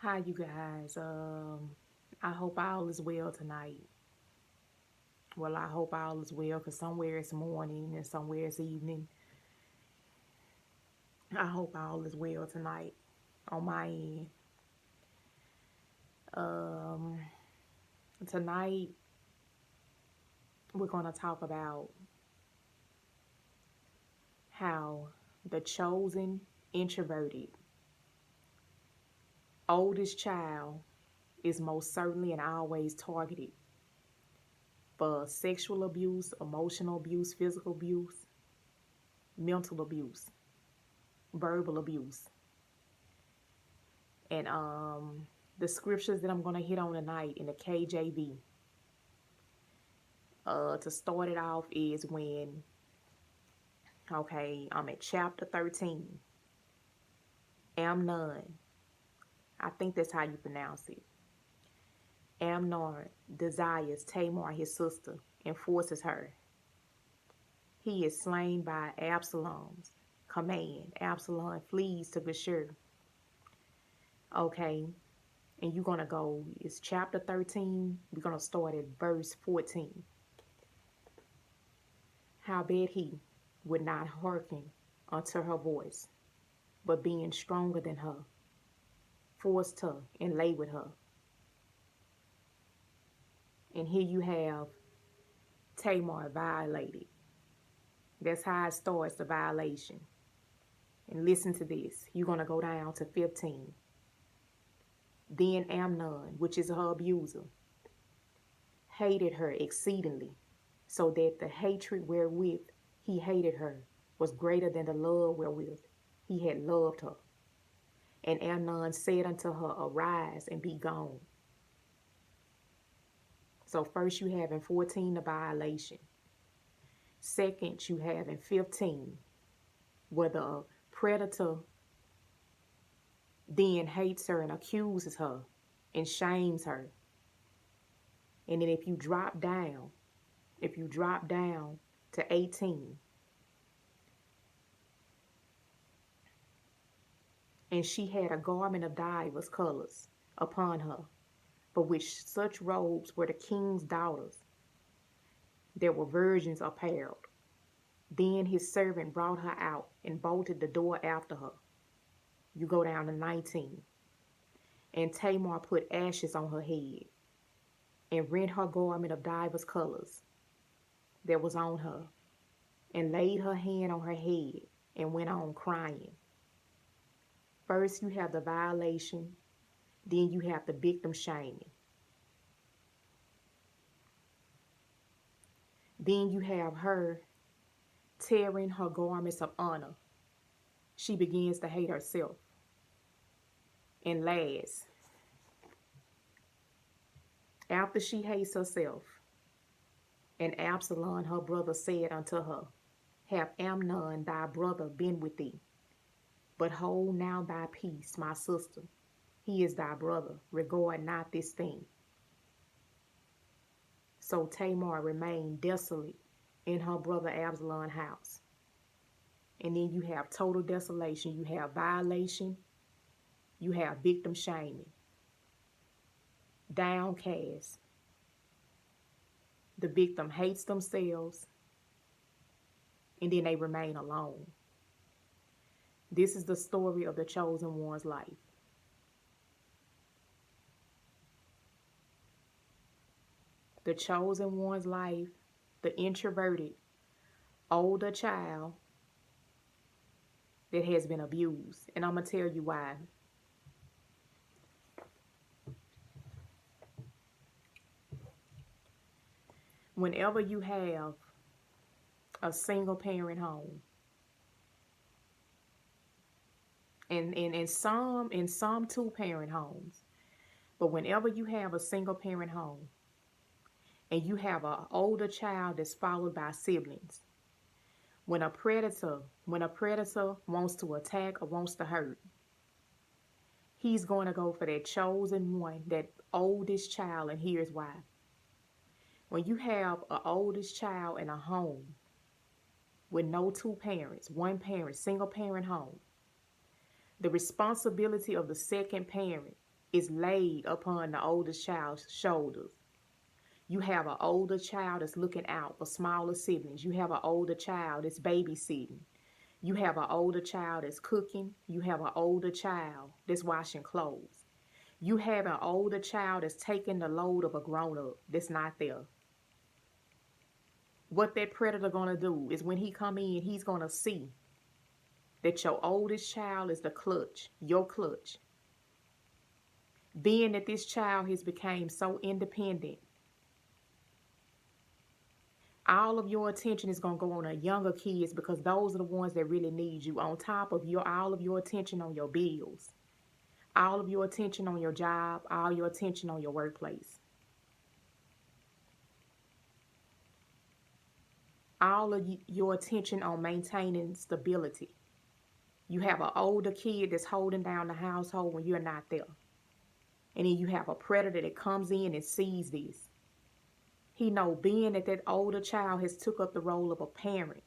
Hi, you guys. I hope all is well tonight. Well, I hope all is well because somewhere it's morning and somewhere it's evening. I hope all is well tonight on my end. Um, Tonight we're going to talk about how the chosen introverted oldest child is most certainly and always targeted for sexual abuse, emotional abuse, physical abuse, mental abuse, verbal abuse. And the scriptures that I'm going to hit on tonight in the KJV, to start it off is when, okay, I'm at chapter 13. Amnon, I think that's how you pronounce it. Amnon desires Tamar, his sister, and forces her. He is slain by Absalom's command. Absalom flees to Geshur. Okay, and you're going to go, it's chapter 13. We're going to start at verse 14. Howbeit he would not hearken unto her voice, but being stronger than her, forced her and lay with her. And here you have Tamar violated. That's how it starts, the violation. And listen to this. You're going to go down to 15. Then Amnon, which is her abuser, hated her exceedingly, so that the hatred wherewith he hated her was greater than the love wherewith he had loved her. And Amnon said unto her, Arise and be gone. So first you have in 14 the violation. Second, you have in 15 where the predator then hates her and accuses her and shames her. And then if you drop down to 18, and she had a garment of divers colors upon her, for which such robes were the king's daughters. There were virgins apparelled. Then his servant brought her out and bolted the door after her. You go down to 19. And Tamar put ashes on her head, and rent her garment of divers colors that was on her, and laid her hand on her head, and went on crying. First you have the violation, then you have the victim shaming. Then you have her tearing her garments of honor. She begins to hate herself. And last, after she hates herself, and Absalom her brother said unto her, Have Amnon thy brother been with thee? But hold now thy peace, my sister. He is thy brother. Regard not this thing. So Tamar remained desolate in her brother Absalom's house. And then you have total desolation. You have violation. You have victim shaming. Downcast. The victim hates themselves. And then they remain alone. This is the story of the chosen one's life. The chosen one's life, the introverted, older child that has been abused. And I'm going to tell you why. Whenever you have a single parent home, and in some two parent homes, but whenever you have a single parent home and you have an older child that's followed by siblings, when a predator wants to attack or wants to hurt, he's going to go for that chosen one, that oldest child. And here's why. When you have an oldest child in a home with no two parents, one parent, single parent home, the responsibility of the second parent is laid upon the oldest child's shoulders. You have an older child that's looking out for smaller siblings. You have an older child that's babysitting. You have an older child that's cooking. You have an older child that's washing clothes. You have an older child that's taking the load of a grown-up that's not there. What that predator gonna do is when he come in, he's gonna see that your oldest child is the clutch, your clutch. Being that this child has become so independent, all of your attention is going to go on the younger kids because those are the ones that really need you, on top of all of your attention on your bills, all of your attention on your job, all your attention on your workplace, all of your attention on maintaining stability. You have an older kid that's holding down the household when you're not there. And then you have a predator that comes in and sees this. He know being that older child has took up the role of a parent.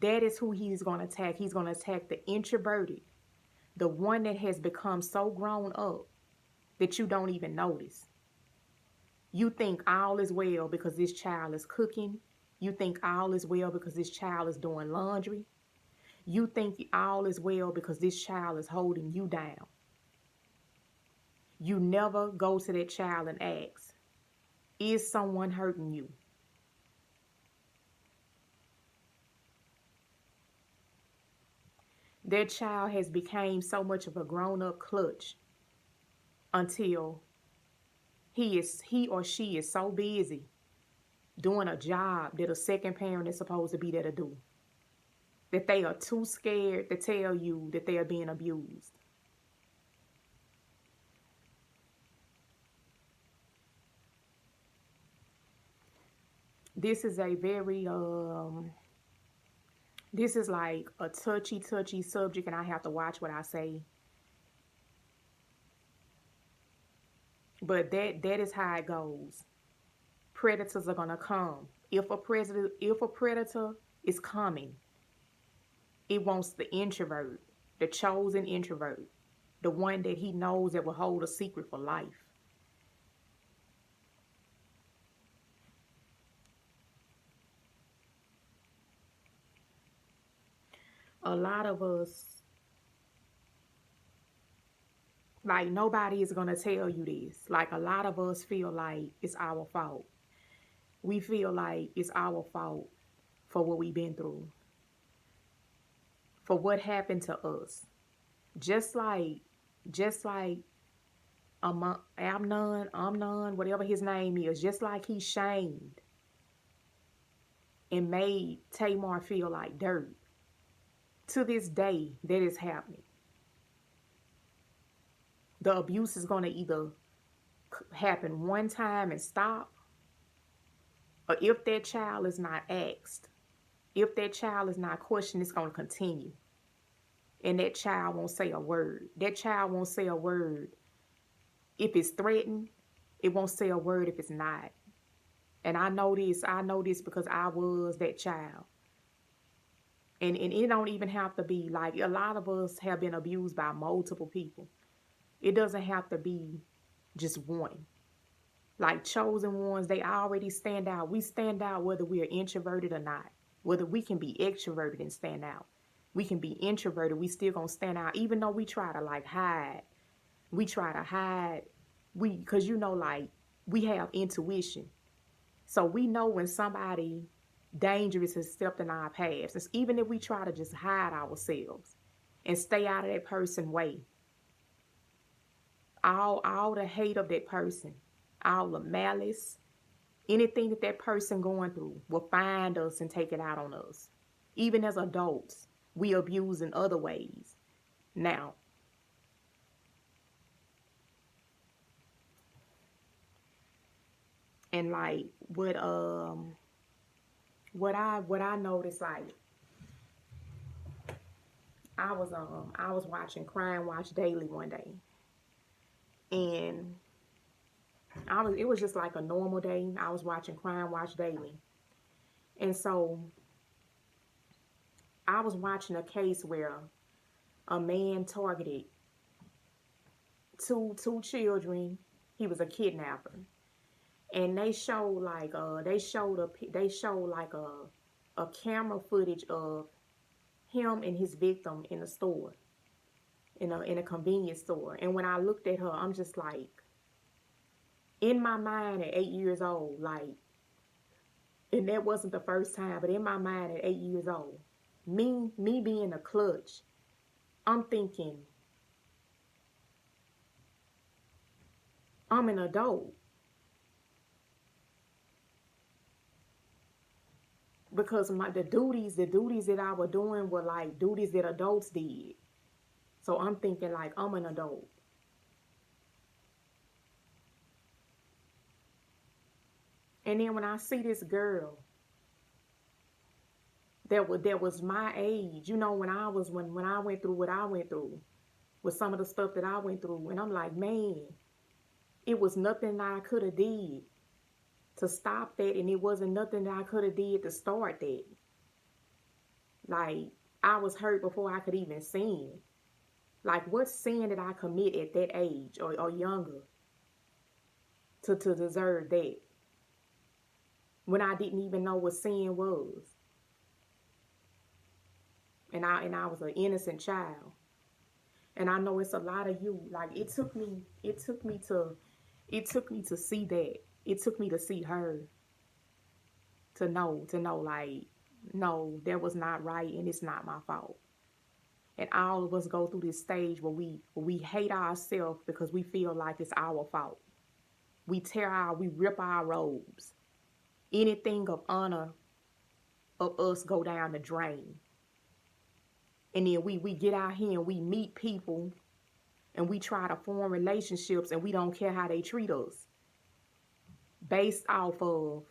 That is who he's going to attack. He's going to attack the introverted, the one that has become so grown up that you don't even notice. You think all is well because this child is cooking. You think all is well because this child is doing laundry. You think all is well because this child is holding you down. You never go to that child and ask, is someone hurting you? That child has become so much of a grown-up clutch until he or she is so busy doing a job that a second parent is supposed to be there to do, that they are too scared to tell you that they are being abused. This is a very this is like a touchy subject, and I have to watch what I say. But that is how it goes. Predators are gonna come. If a predator is coming, it wants the introvert, the chosen introvert, the one that he knows that will hold a secret for life. A lot of us, like, nobody is going to tell you this. Like, a lot of us feel like it's our fault. We feel like it's our fault for what we've been through, for what happened to us. Just like Amnon, whatever his name is, just like he shamed and made Tamar feel like dirt. To this day, that is happening. The abuse is going to either happen one time and stop, or if that child is not asked, if that child is not questioned, it's going to continue. And that child won't say a word. That child won't say a word if it's threatened. It won't say a word if it's not. And I know this because I was that child. And it don't even have to be like, a lot of us have been abused by multiple people. It doesn't have to be just one. Like chosen ones, they already stand out. We stand out whether we are introverted or not. Whether we can be extroverted and stand out. We can be introverted, we still gonna stand out. Even though we try to like hide. We try to hide. Because like, we have intuition. So we know when somebody dangerous has stepped in our paths. Even if we try to just hide ourselves and stay out of that person's way. All the hate of that person, all the malice, anything that person going through will find us and take it out on us. Even as adults, we abuse in other ways. Now, and like what I noticed, like I was watching Crime Watch Daily one day, and it was just like a normal day. I was watching Crime Watch Daily, and so I was watching a case where a man targeted two children. He was a kidnapper, and they showed like a camera footage of him and his victim in a store, in a convenience store. And when I looked at her, I'm just like, in my mind at 8 years old, like, and that wasn't the first time, but in my mind at 8 years old, me being a clutch, I'm thinking, I'm an adult. Because the duties that I was doing were like duties that adults did. So I'm thinking like I'm an adult. And then when I see this girl that was my age, when I went through what I went through, with some of the stuff that I went through, and I'm like, man, it was nothing that I could have did to stop that, and it wasn't nothing that I could have did to start that. Like, I was hurt before I could even sin. Like, what sin did I commit at that age or younger to deserve that, when I didn't even know what sin was? And I was an innocent child. And I know it's a lot of you. Like, it took me to see that. It took me to see her to know like, no, that was not right, and it's not my fault. And all of us go through this stage where we hate ourselves because we feel like it's our fault. We rip our robes. Anything of honor of us go down the drain. And then we get out here and we meet people and we try to form relationships, and we don't care how they treat us, based off of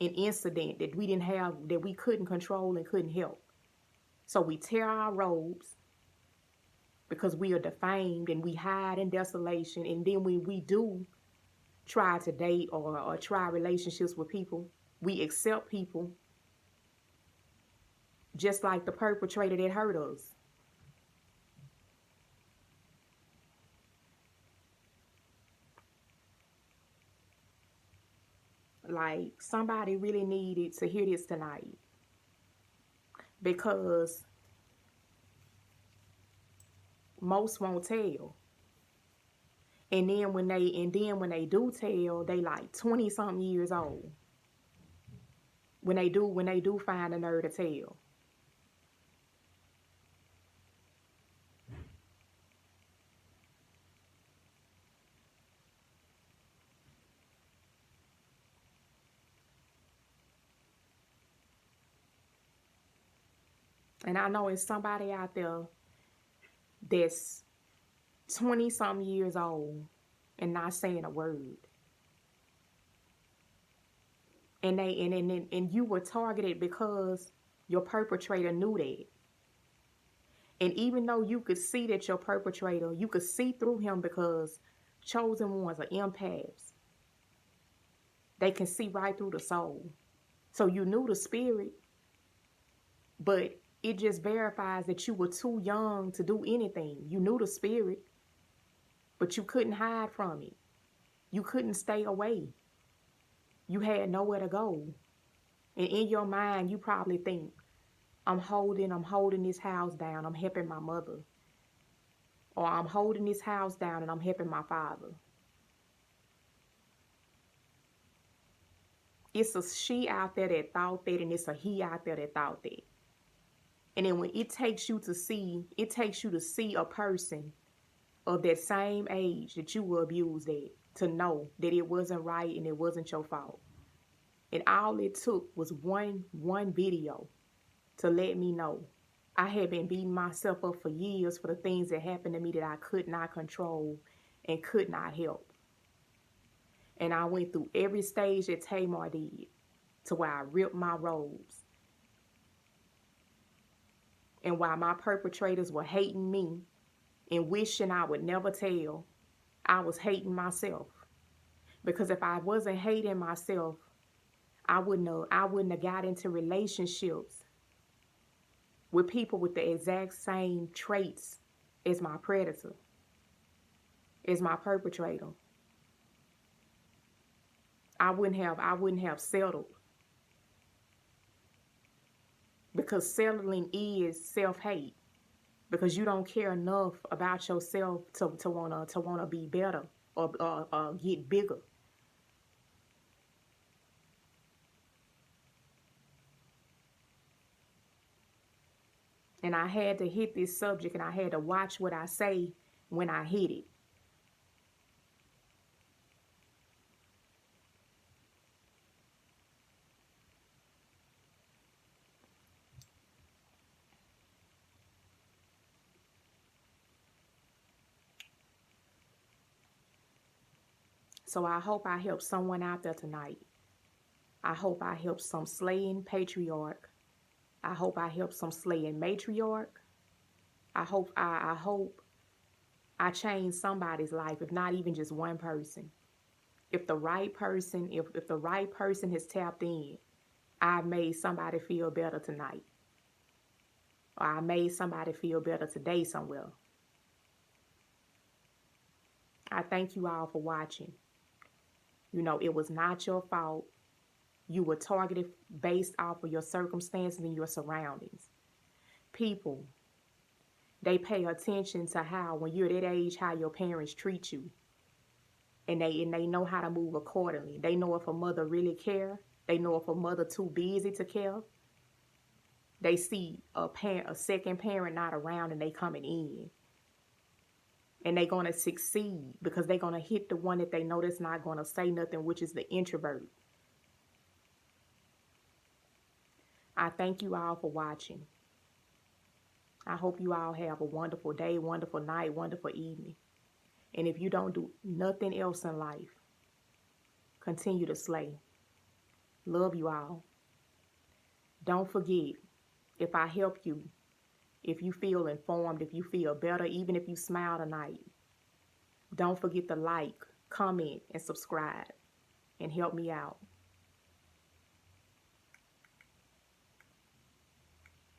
an incident that we didn't have, that we couldn't control and couldn't help. So we tear our robes because we are defamed, and we hide in desolation. And then when we do try to date or try relationships with people, we accept people just like the perpetrator that hurt us. Like, somebody really needed to hear this tonight, because most won't tell. And then when they do tell, they like 20 something years old. When they do find the nerve to tell. And I know it's somebody out there that's 20 something years old and not saying a word. And you were targeted because your perpetrator knew that. And even though you could see that your perpetrator, you could see through him, because chosen ones are empaths. They can see right through the soul. So you knew the spirit, but it just verifies that you were too young to do anything. You knew the spirit, but you couldn't hide from it. You couldn't stay away. You had nowhere to go. And in your mind, you probably think, I'm holding this house down, I'm helping my mother. Or I'm holding this house down and I'm helping my father. It's a she out there that thought that, and it's a he out there that thought that. And then when it takes you to see a person of that same age that you were abused at, to know that it wasn't right and it wasn't your fault. And all it took was one video to let me know. I had been beating myself up for years for the things that happened to me that I could not control and could not help. And I went through every stage that Tamar did, to where I ripped my robes. And while my perpetrators were hating me and wishing I would never tell, I was hating myself. Because if I wasn't hating myself, I wouldn't have got into relationships with people with the exact same traits as my predator. as my perpetrator. I wouldn't have settled, because settling is self-hate, because you don't care enough about yourself to wanna be better, or get bigger. And I had to hit this subject, and I had to watch what I say when I hit it. So I hope I help someone out there tonight. I hope I help some slaying patriarch. I hope I help some slaying matriarch. I hope I change somebody's life, if not even just one person. If the right person, if the right person has tapped in, I've made somebody feel better tonight. Or I made somebody feel better today somewhere. I thank you all for watching. It was not your fault. You were targeted based off of your circumstances and your surroundings. People, they pay attention to how, when you're that age, how your parents treat you. And they know how to move accordingly. They know if a mother really care. They know if a mother too busy to care. They see a second parent not around, and they coming in. And they gonna succeed, because they gonna hit the one that they know that's not gonna say nothing, which is the introvert. I thank you all for watching. I hope you all have a wonderful day, wonderful night, wonderful evening. And if you don't do nothing else in life, continue to slay. Love you all. Don't forget, if I help you, if you feel informed, if you feel better, even if you smile tonight, don't forget to like, comment, and subscribe, and help me out.